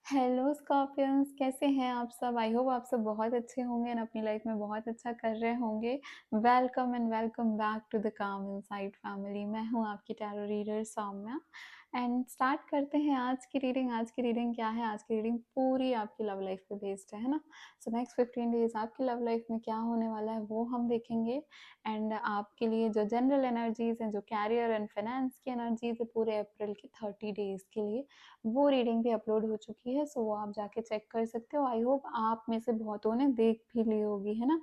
Hello Scorpions, कैसे हैं आप सब? आई होप आप सब बहुत अच्छे होंगे एंड अपनी लाइफ में बहुत अच्छा कर रहे होंगे। Welcome and welcome back to the calm inside family. मैं हूं आपकी tarot reader Saumya and start करते हैं आज की रीडिंग। आज की रीडिंग क्या है? आज की रीडिंग पूरी आपकी लव लाइफ पे बेस्ड है ना। सो नेक्स्ट 15 डेज आपकी लव लाइफ में क्या होने वाला है वो हम देखेंगे। एंड आपके लिए जो जनरल एनर्जीज हैं, जो कैरियर एंड फाइनेंस की एनर्जीज है पूरे अप्रैल के 30 डेज के लिए, वो रीडिंग भी अपलोड हो चुकी है। सो वो आप जाके चेक कर सकते हो। आई होप आप में से बहुतों ने देख भी ली होगी, है ना।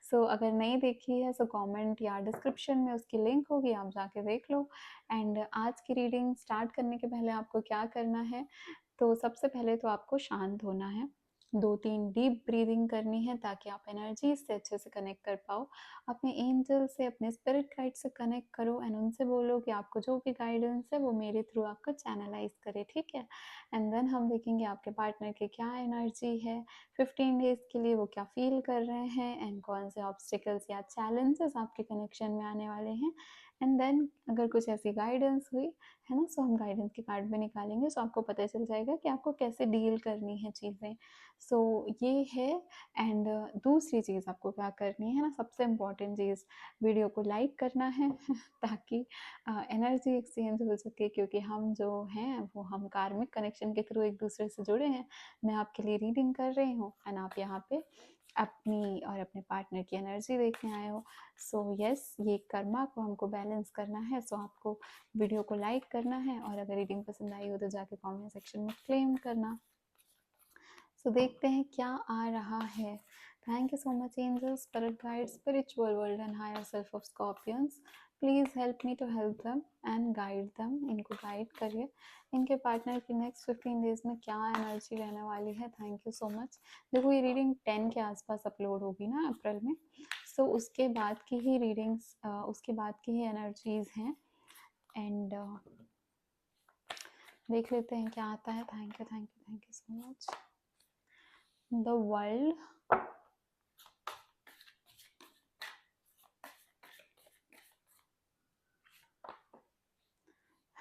सो अगर नहीं देखी है सो कमेंट या डिस्क्रिप्शन में उसकी लिंक होगी, आप जाके देख लो। एंड आज की रीडिंग स्टार्ट करने के पहले आपको क्या करना है, तो सबसे पहले तो आपको शांत होना है। 2-3 डीप ब्रीदिंग करनी है ताकि आप एनर्जी से अच्छे से कनेक्ट कर पाओ। अपने एंजल से, अपने स्पिरिट गाइड से कनेक्ट करो एंड उनसे बोलो कि आपको जो भी गाइडेंस है वो मेरे थ्रू आपको चैनलाइज करे, ठीक है। एंड देन हम देखेंगे आपके पार्टनर की क्या एनर्जी है 15 डेज के लिए, वो क्या फील कर रहे हैं एंड कौन से ऑब्स्टिकल्स या चैलेंजेस आपके कनेक्शन में आने वाले हैं। एंड देन अगर कुछ ऐसी गाइडेंस हुई है ना, सो हम गाइडेंस के कार्ड भी निकालेंगे, सो आपको पता चल जाएगा कि आपको कैसे डील करनी है चीज़ें। सो ये है। एंड दूसरी चीज़ आपको क्या करनी है ना, सबसे इम्पॉर्टेंट चीज़, वीडियो को लाइक करना है ताकि एनर्जी एक्सचेंज हो सके, क्योंकि हम जो हैं वो हम कार्मिक कनेक्शन के थ्रू एक दूसरे से जुड़े हैं। मैं आपके लिए रीडिंग कर रही हूँ एंड आप यहाँ पे अपनी और अपने पार्टनर की एनर्जी देखने आए हो। सो यस, ये कर्मा को हमको बैलेंस करना है। सो आपको वीडियो को लाइक करना है और अगर रीडिंग पसंद आई हो तो जाके कमेंट सेक्शन में क्लेम करना। सो देखते हैं क्या आ रहा है। Thank you so much angels, spirit guide, spiritual world and higher self of Scorpions. Please help me to help them and guide them. इनको गाइड करिए। इनके पार्टनर की नेक्स्ट 15 डेज में क्या एनर्जी रहने वाली है। Thank you so much. देखो ये रीडिंग 10 के आसपास अपलोड होगी ना अप्रैल में। सो उसके बाद की ही रीडिंग्स, उसके बाद की ही एनर्जीज हैं। एंड देख लेते हैं क्या आता है। Thank you, thank you, thank you so much. The world,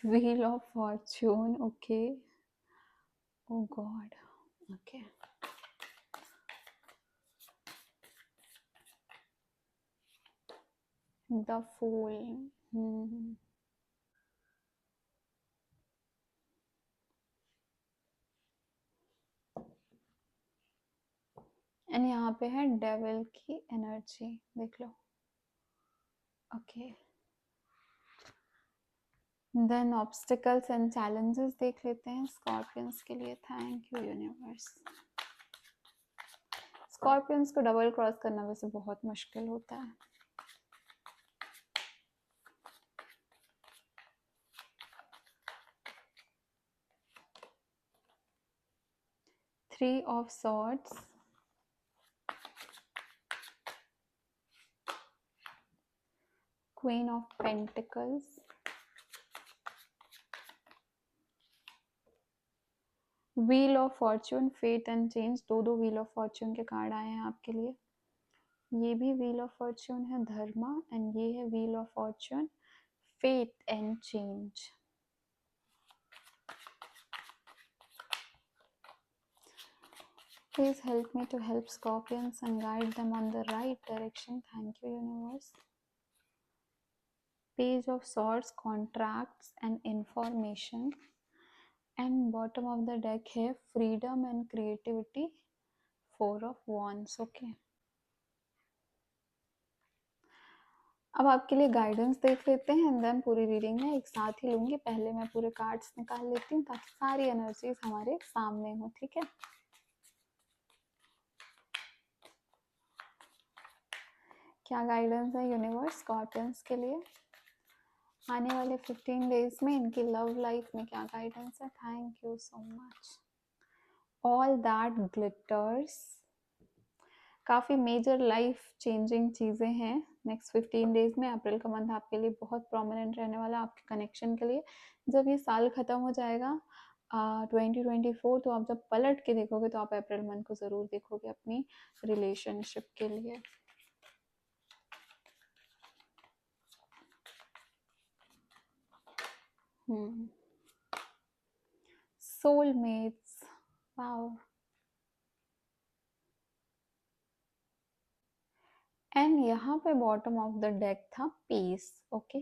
Wheel of Fortune, okay. Oh God, okay. The Fool. And यहाँ पे है डेविल की एनर्जी, देख लो। Okay, then obstacles and challenges देख लेते हैं स्कॉर्पियंस के लिए। Thank you universe. स्कॉर्पियंस को डबल क्रॉस करना वैसे बहुत मुश्किल होता है। Three of Swords, Queen of Pentacles, wheel of fortune, fate and change. दो व्हील ऑफ फॉर्च्यून के कार्ड आए हैं आपके लिए। ये भी व्हील ऑफ फॉर्च्यून है, धर्मा, एंड ये है wheel of fortune, fate and change. Please help me to help Scorpions and guide them on the right direction. Thank you, universe. Page of Swords, contracts and information. And bottom of the deck है freedom and creativity, 4 of Wands. Okay. अब आपके लिए guidance देख लेते हैं and then पूरी reading में एक साथ ही लूंगी। पहले मैं पूरे कार्ड्स निकाल लेती हूँ ताकि सारी एनर्जीज हमारे सामने हो, ठीक है। क्या गाइडेंस है यूनिवर्स स्कॉर्पियंस के लिए आने वाले 15 डेज में, इनकी लव लाइफ में क्या गाइडेंस है। Thank you so much. All that glitters, काफ़ी मेजर लाइफ चेंजिंग चीज़ें हैं नेक्स्ट 15 डेज में। अप्रैल का मंथ आपके लिए बहुत प्रोमिनेंट रहने वाला है आपके कनेक्शन के लिए। जब ये साल ख़त्म हो जाएगा 2024, तो आप जब पलट के देखोगे तो आप अप्रैल मंथ को ज़रूर देखोगे अपनी रिलेशनशिप के लिए। Soulmates, wow! एंड यहाँ पे बॉटम ऑफ द डेक था पीस। ओके,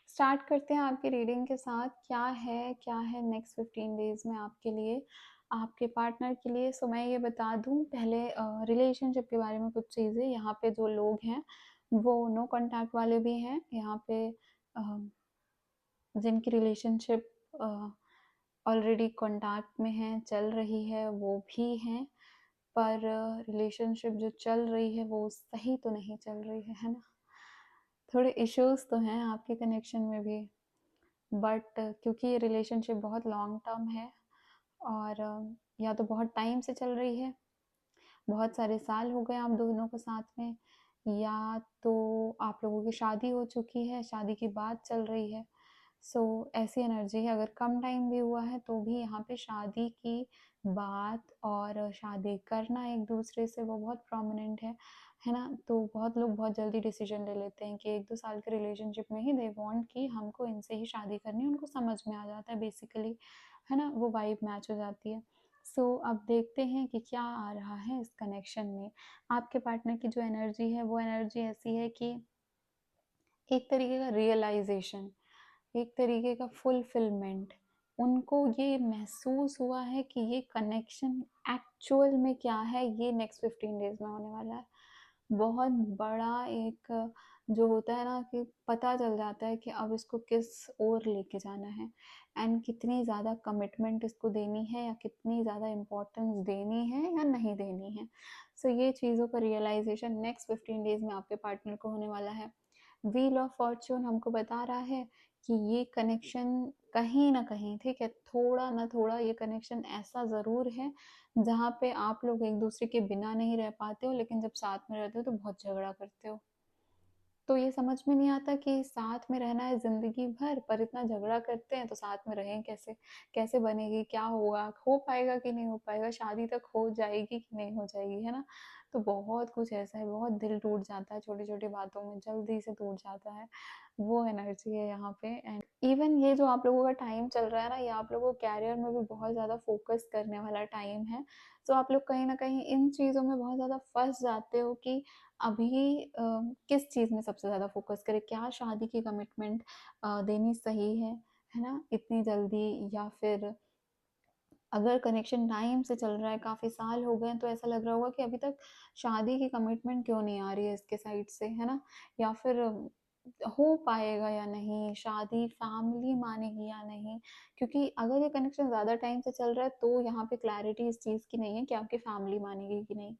स्टार्ट करते हैं आपकी रीडिंग के साथ। क्या है नेक्स्ट 15 डेज में आपके लिए, आपके पार्टनर के लिए। सो मैं ये बता दूं पहले रिलेशनशिप के बारे में कुछ चीज़ें। यहाँ पे जो लोग हैं वो नो कांटेक्ट वाले भी हैं यहाँ पे, अ, जिनकी रिलेशनशिप ऑलरेडी कांटेक्ट में है, चल रही है, वो भी हैं। पर रिलेशनशिप जो चल रही है वो सही तो नहीं चल रही है ना। थोड़े इश्यूज तो हैं आपके कनेक्शन में भी, बट क्योंकि ये रिलेशनशिप बहुत लॉन्ग टर्म है और या तो बहुत टाइम से चल रही है, बहुत सारे साल हो गए आप दोनों को साथ में, या तो आप लोगों की शादी हो चुकी है, शादी की बात चल रही है। सो ऐसी एनर्जी है। अगर कम टाइम भी हुआ है तो भी यहाँ पे शादी की बात और शादी करना एक दूसरे से वो बहुत प्रोमिनेंट है ना। तो बहुत लोग बहुत जल्दी डिसीजन ले लेते हैं कि 1-2 साल के रिलेशनशिप में ही दे वांट कि हमको इनसे ही शादी करनी है। उनको समझ में आ जाता है बेसिकली, है ना, वो वाइब मैच हो जाती है। सो अब देखते हैं कि क्या आ रहा है इस कनेक्शन में। आपके पार्टनर की जो एनर्जी है वो एनर्जी ऐसी है कि एक तरीके का रियलाइजेशन, एक तरीके का फुलफिलमेंट। उनको ये महसूस हुआ है कि ये कनेक्शन एक्चुअल में क्या है, ये नेक्स्ट 15 डेज में होने वाला है। बहुत बड़ा एक जो होता है ना कि पता चल जाता है कि अब इसको किस ओर लेके जाना है एंड कितनी ज़्यादा कमिटमेंट इसको देनी है या कितनी ज़्यादा इम्पोर्टेंस देनी है या नहीं देनी है। सो ये चीज़ों का रियलाइजेशन नेक्स्ट 15 डेज में आपके पार्टनर को होने वाला है। व्हील ऑफ फॉर्च्यून हमको बता रहा है कि ये कनेक्शन कहीं ना कहीं, ठीक है, थोड़ा ना थोड़ा ये कनेक्शन ऐसा ज़रूर है जहाँ पे आप लोग एक दूसरे के बिना नहीं रह पाते हो, लेकिन जब साथ में रहते हो तो बहुत झगड़ा करते हो। तो ये समझ में नहीं आता कि साथ में रहना है ज़िंदगी भर, पर इतना झगड़ा करते हैं तो साथ में रहें कैसे? कैसे बनेगी? क्या होगा? हो पाएगा कि नहीं हो पाएगा? शादी तक हो जाएगी कि नहीं हो जाएगी, है ना? तो बहुत कुछ ऐसा है, बहुत दिल टूट जाता है छोटी-छोटी बातों में, जल्दी से टूट जाता है। वो एनर्जी है यहाँ पे। एंड इवन ये जो आप लोगों का टाइम चल रहा है ना, ये आप लोगों को करियर में भी बहुत ज़्यादा फोकस करने वाला टाइम है। तो आप लोग कहीं न कहीं इन चीज़ों में बहुत ज़्यादा फँस जाते हो कि अभी किस चीज़ में सबसे ज़्यादा फोकस करें? क्या शादी की कमिटमेंट देनी सही है ना, इतनी जल्दी, या फिर अगर कनेक्शन टाइम से चल रहा है, काफ़ी साल हो गए हैं, तो ऐसा लग रहा होगा कि अभी तक शादी की कमिटमेंट क्यों नहीं आ रही है इसके साइड से, है ना? या फिर हो पाएगा या नहीं, शादी फैमिली मानेगी या नहीं? क्योंकि अगर ये कनेक्शन ज़्यादा टाइम से चल रहा है तो यहाँ पे क्लैरिटी इस चीज़ की नहीं है कि आपकी फैमिली मानेगी कि नहीं।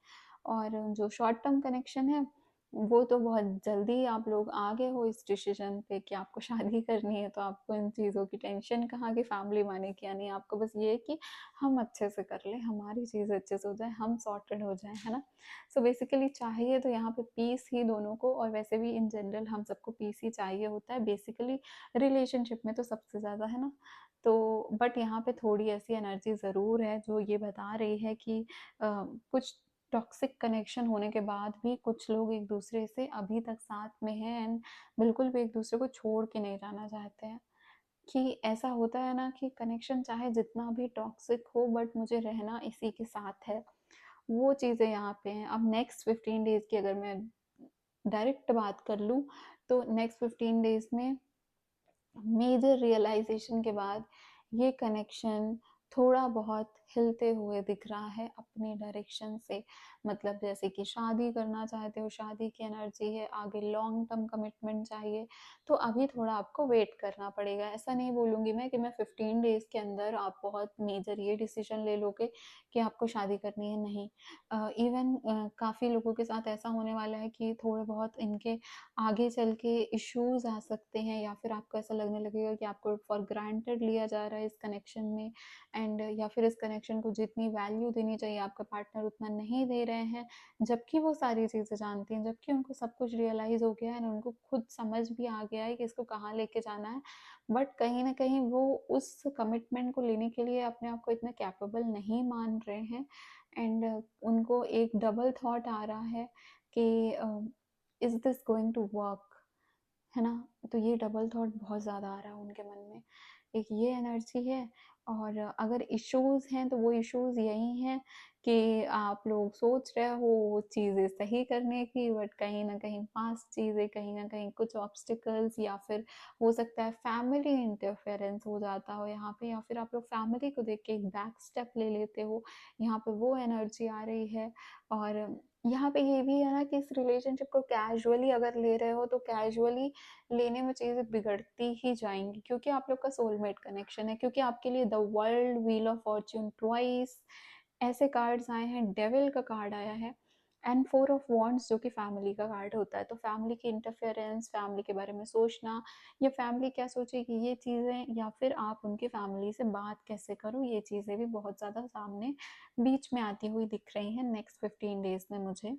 और जो शॉर्ट टर्म कनेक्शन है वो तो बहुत जल्दी आप लोग आ गए हो इस डिसीजन पे कि आपको शादी करनी है, तो आपको इन चीज़ों की टेंशन कहाँ कि फैमिली मानेगी या नहीं। आपको बस ये है कि हम अच्छे से कर लें, हमारी चीज़ अच्छे से हो जाए, हम सॉर्टेड हो जाएँ, है ना? सो बेसिकली चाहिए तो यहाँ पे पीस ही दोनों को, और वैसे भी इन जनरल हम सबको पीस ही चाहिए होता है बेसिकली, रिलेशनशिप में तो सबसे ज़्यादा, है ना? तो बट यहाँ पे थोड़ी ऐसी एनर्जी ज़रूर है जो ये बता रही है कि कुछ टॉक्सिक कनेक्शन होने के बाद भी कुछ लोग एक दूसरे से अभी तक साथ में हैं एंड बिल्कुल भी एक दूसरे को छोड़ के नहीं जाना चाहते हैं। कि ऐसा होता है ना कि कनेक्शन चाहे जितना भी टॉक्सिक हो बट मुझे रहना इसी के साथ है, वो चीज़ें यहाँ पे हैं। अब नेक्स्ट 15 डेज की अगर मैं डायरेक्ट बात कर लूँ तो नेक्स्ट 15 डेज में मेजर रियलाइजेशन के बाद ये कनेक्शन थोड़ा बहुत हिलते हुए दिख रहा है अपनी डायरेक्शन से। मतलब जैसे कि शादी करना चाहते हो, शादी की एनर्जी है, आगे लॉन्ग टर्म कमिटमेंट चाहिए, तो अभी थोड़ा आपको वेट करना पड़ेगा। ऐसा नहीं बोलूँगी मैं कि मैं 15 डेज़ के अंदर आप बहुत मेजर ये डिसीजन ले लोगे कि आपको शादी करनी है, नहीं। इवन काफ़ी लोगों के साथ ऐसा होने वाला है कि थोड़े बहुत इनके आगे चल के इश्यूज आ सकते हैं, या फिर आपको ऐसा लगने लगेगा कि आपको फॉर ग्रांटेड लिया जा रहा है इस कनेक्शन में, एंड या फिर इस कनेक्शन को जितनी वैल्यू देनी चाहिए आपका पार्टनर उतना नहीं दे रहे हैं, जबकि वो सारी चीज़ें जानती हैं, जबकि उनको सब कुछ रियलाइज हो गया है और उनको खुद समझ भी आ गया है कि इसको कहाँ लेके जाना है। बट कहीं ना कहीं वो उस कमिटमेंट को लेने के लिए अपने आप को इतना कैपेबल नहीं मान रहे हैं, एंड उनको एक डबल थॉट आ रहा है कि is this going to work, है ना? तो ये डबल थॉट बहुत ज़्यादा आ रहा है उनके मन में। एक ये एनर्जी है, और अगर इश्यूज़ हैं तो वो इश्यूज़ यही हैं कि आप लोग सोच रहे हो वो चीज़ें सही करने की, बट कहीं न कहीं पास्ट चीज़ें, कहीं न कहीं कुछ ऑब्स्टिकल्स, या फिर हो सकता है फैमिली इंटरफेरेंस हो जाता हो यहाँ पे, या फिर आप लोग फैमिली को देख के एक बैक स्टेप ले लेते हो, यहाँ पे वो एनर्जी आ रही है। और यहाँ पे ये भी है ना कि इस रिलेशनशिप को कैजुअली अगर ले रहे हो तो कैजुअली लेने में चीज़ें बिगड़ती ही जाएँगी, क्योंकि आप लोग का सोलमेट कनेक्शन है, क्योंकि आपके लिए the world, wheel of Fortune, twice ऐसे कार्ड्स आए हैं, डेविल का कार्ड आया है, एंड फोर ऑफ वॉन्ड्स जो कि फैमिली का कार्ड होता है। तो फैमिली की इंटरफेरेंस, फैमिली के बारे में सोचना, या फैमिली क्या सोचेगी ये चीज़ें, या फिर आप उनकी फैमिली से बात कैसे करो, ये चीज़ें भी बहुत ज़्यादा सामने बीच में आती हुई दिख रही हैं नेक्स्ट 15 डेज में मुझे।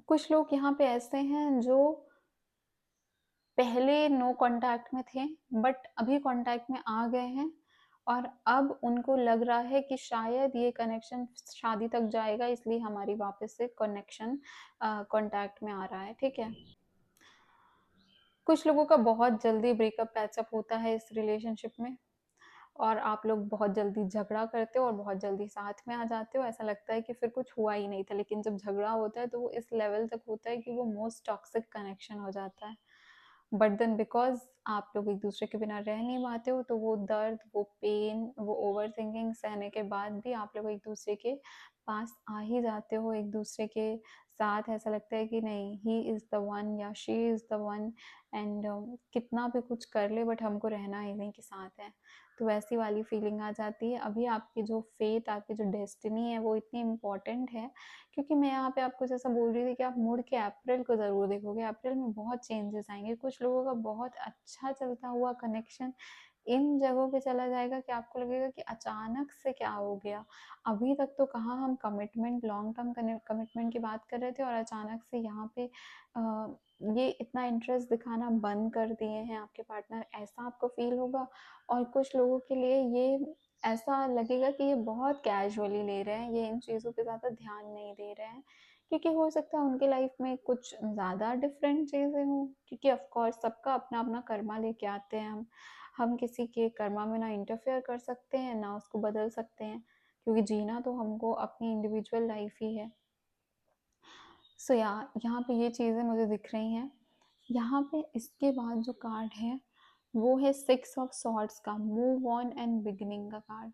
कुछ लोग यहाँ पे ऐसे हैं जो पहले नो कांटेक्ट में थे, बट अभी कांटेक्ट में आ गए हैं, और अब उनको लग रहा है कि शायद ये कनेक्शन शादी तक जाएगा, इसलिए हमारी वापस से कनेक्शन कांटेक्ट में आ रहा है, ठीक है। कुछ लोगों का बहुत जल्दी ब्रेकअप पैचअप होता है इस रिलेशनशिप में, और आप लोग बहुत जल्दी झगड़ा करते हो और बहुत जल्दी साथ में आ जाते हो, ऐसा लगता है कि फिर कुछ हुआ ही नहीं था, लेकिन जब झगड़ा होता है तो वो इस लेवल तक होता है कि वो मोस्ट टॉक्सिक कनेक्शन हो जाता है। बट देन बिकॉज आप लोग एक दूसरे के बिना रह नहीं पाते हो, तो वो दर्द, वो पेन, वो ओवर थिंकिंग सहने के बाद भी आप लोग एक दूसरे के पास आ ही जाते हो, एक दूसरे के साथ ऐसा लगता है कि नहीं, ही इज़ द वन या she is the one, and कितना भी कुछ कर ले बट हमको रहना ही नहीं के साथ है। तो वैसी वाली फीलिंग आ जाती है। अभी आपकी जो फेथ, आपकी जो डेस्टिनी है वो इतनी इम्पोर्टेंट है, क्योंकि मैं यहाँ पे आपको जैसा बोल रही थी कि आप मुड़ के अप्रैल को ज़रूर देखोगे। अप्रैल में बहुत चेंजेस आएंगे, कुछ लोगों का बहुत अच्छा चलता हुआ कनेक्शन इन जगहों पे चला जाएगा कि आपको लगेगा कि अचानक से क्या हो गया। अभी तक तो कहाँ हम कमिटमेंट, लॉन्ग टर्म कमिटमेंट की बात कर रहे थे, और अचानक से यहाँ पे ये इतना इंटरेस्ट दिखाना बंद कर दिए हैं आपके पार्टनर, ऐसा आपको फील होगा। और कुछ लोगों के लिए ये ऐसा लगेगा कि ये बहुत कैजुअली ले रहे हैं, ये इन चीज़ों पे ज़्यादा ध्यान नहीं दे रहे हैं, क्योंकि हो सकता है उनके लाइफ में कुछ ज़्यादा डिफरेंट चीज़ें हों, क्योंकि ऑफ कोर्स सबका अपना अपना कर्मा लेके आते हैं हम किसी के कर्मा में ना इंटरफेयर कर सकते हैं, ना उसको बदल सकते हैं, क्योंकि जीना तो हमको अपनी इंडिविजुअल लाइफ ही है। सो यहाँ पे ये चीज़ें मुझे दिख रही हैं। यहाँ पे इसके बाद जो कार्ड है वो है सिक्स ऑफ सॉर्ड्स का, मूव ऑन एंड बिगिनिंग का कार्ड।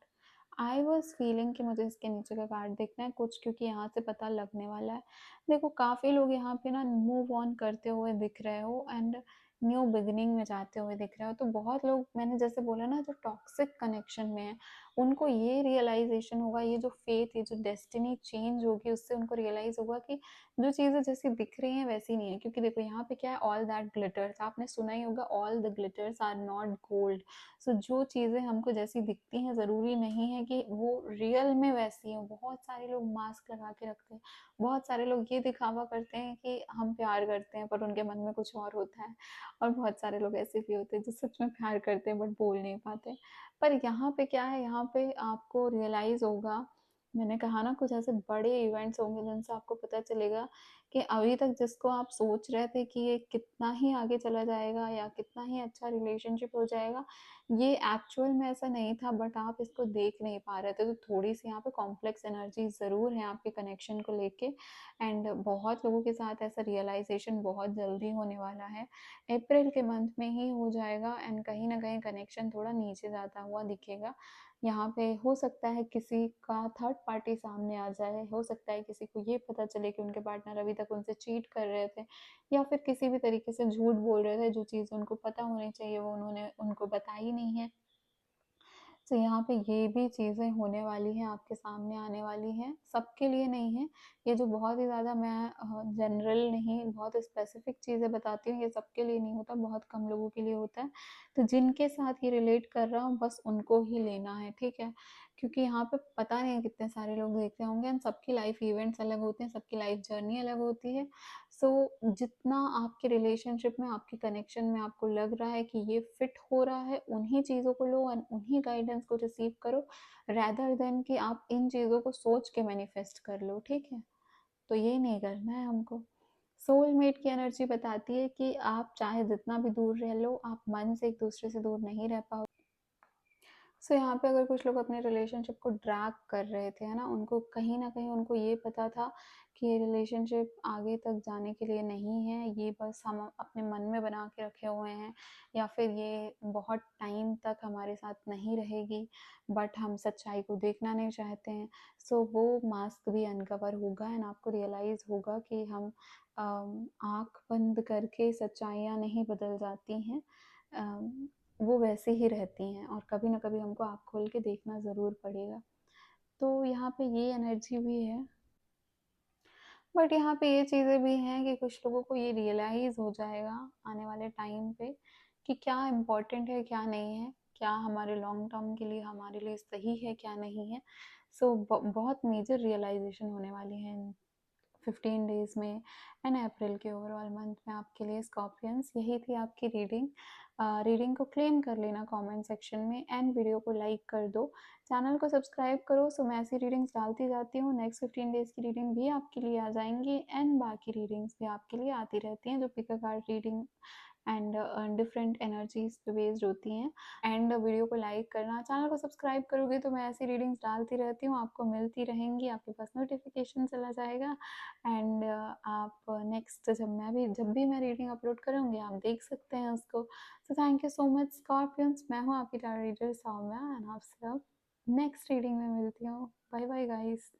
आई वॉज फीलिंग कि मुझे इसके नीचे का कार्ड देखना है कुछ, क्योंकि यहाँ से पता लगने वाला है। देखो काफ़ी लोग यहाँ पे ना मूव ऑन करते हुए दिख रहे हो, एंड न्यू बिगिनिंग में जाते हुए दिख रहे हो। तो बहुत लोग, मैंने जैसे बोला ना, जो टॉक्सिक कनेक्शन में है उनको ये रियलाइजेशन होगा, ये जो फेथ, ये जो डेस्टिनी चेंज होगी, उससे उनको रियलाइज होगा कि जो चीज़ें जैसी दिख रही हैं वैसी नहीं है। क्योंकि देखो यहाँ पे क्या है, ऑल दैट ग्लिटर्स, आपने सुना ही होगा, all the glitters are not gold. So जो चीज़ें हमको जैसी दिखती हैं ज़रूरी नहीं है कि वो रियल में वैसी हो। बहुत सारे लोग मास्क लगा के रखते हैं, बहुत सारे लोग ये दिखावा करते हैं कि हम प्यार करते हैं, पर उनके मन में कुछ और होता है। और बहुत सारे लोग ऐसे भी होते हैं जो सच में प्यार करते हैं बट बोल नहीं पाते। पर यहाँ पे क्या है, यहाँ पे आपको रियलाइज होगा, मैंने कहा ना, कुछ ऐसे बड़े इवेंट्स होंगे जिनसे आपको पता चलेगा कि अभी तक जिसको आप सोच रहे थे कि ये कितना ही आगे चला जाएगा या कितना ही अच्छा रिलेशनशिप हो जाएगा, ये एक्चुअल में ऐसा नहीं था, बट आप इसको देख नहीं पा रहे थे। तो थोड़ी सी यहाँ पे कॉम्प्लेक्स एनर्जी ज़रूर है आपके कनेक्शन को लेके, एंड बहुत लोगों के साथ ऐसा रियलाइजेशन बहुत जल्दी होने वाला है। अप्रैल के मंथ में ही हो जाएगा, एंड कहीं ना कहीं कनेक्शन थोड़ा नीचे जाता हुआ दिखेगा। यहाँ पे हो सकता है किसी का थर्ड पार्टी सामने आ जाए, हो सकता है किसी को ये पता चले कि उनके पार्टनर अभी तक उनसे चीट कर रहे थे, या फिर किसी भी तरीके से झूठ बोल रहे थे, जो चीज़ उनको पता होनी चाहिए वो उन्होंने उनको बताई नहीं है। तो यहाँ पे ये भी चीज़ें होने वाली हैं, आपके सामने आने वाली हैं, सबके लिए नहीं है। ये जो बहुत ही ज़्यादा मैं जनरल नहीं, बहुत स्पेसिफिक चीज़ें बताती हूँ, ये सबके लिए नहीं होता, बहुत कम लोगों के लिए होता है। तो जिनके साथ ये रिलेट कर रहा हूँ बस उनको ही लेना है, ठीक है। क्योंकि यहाँ पे पता नहीं कितने सारे लोग देख रहे होंगे, एंड सबकी लाइफ इवेंट्स अलग होते हैं, सबकी लाइफ जर्नी अलग होती है। सो जितना आपके रिलेशनशिप में, आपके कनेक्शन में आपको लग रहा है कि ये फिट हो रहा है, उन्हीं चीज़ों को लो और उन्हीं गाइडेंस को रिसीव करो, रैदर देन कि आप इन चीज़ों को सोच के मैनिफेस्ट कर लो, ठीक है। तो ये नहीं करना है हमको। सोलमेट की एनर्जी बताती है कि आप चाहे जितना भी दूर रह लो, आप मन से एक दूसरे से दूर नहीं रह पाओ। सो यहाँ पे अगर कुछ लोग अपने रिलेशनशिप को ड्रैग कर रहे थे, है ना, उनको कहीं न कहीं उनको ये पता था कि ये रिलेशनशिप आगे तक जाने के लिए नहीं है, ये बस हम अपने मन में बना के रखे हुए हैं, या फिर ये बहुत टाइम तक हमारे साथ नहीं रहेगी, बट हम सच्चाई को देखना नहीं चाहते हैं। सो वो मास्क भी अनकवर होगा एंड आपको रियलाइज़ होगा कि हम आँख बंद करके सच्चाइयाँ नहीं बदल जाती हैं। वो वैसे ही रहती हैं और कभी ना कभी हमको आँख खोल के देखना ज़रूर पड़ेगा। तो यहाँ पे ये एनर्जी भी है, बट यहाँ पे ये चीज़ें भी हैं कि कुछ लोगों को ये रियलाइज़ हो जाएगा आने वाले टाइम पे कि क्या इम्पोर्टेंट है, क्या नहीं है, क्या हमारे लॉन्ग टर्म के लिए हमारे लिए सही है, क्या नहीं है। सो बहुत मेजर रियलाइज़ेशन होने वाली है इन 15 डेज़ में एंड अप्रैल के ओवरऑल मंथ में आपके लिए स्कॉर्पियंस। यही थी आपकी रीडिंग। रीडिंग को क्लेम कर लेना कमेंट सेक्शन में एंड वीडियो को लाइक कर दो। चैनल को सब्सक्राइब करो, सो मैं ऐसी रीडिंग्स डालती जाती हूँ। नेक्स्ट 15 डेज़ की रीडिंग भी आपके लिए आ जाएंगी एंड बाकी रीडिंग्स भी आपके लिए आती रहती हैं जो pick a card reading and different energies पे बेस्ड होती हैं। एंड वीडियो को लाइक करना, चैनल को सब्सक्राइब करोगे तो मैं ऐसी रीडिंग्स डालती रहती हूँ, आपको मिलती रहेंगी, आपके पास नोटिफिकेशन चला जाएगा एंड आप नेक्स्ट जब भी मैं रीडिंग अपलोड करूँगी आप देख सकते हैं उसको। So thank you so much Scorpions, मैं हूँ आपकी टैरो रीडर सौम्या एंड आपसे अब नेक्स्ट रीडिंग में मिलती हूँ। Bye bye guys.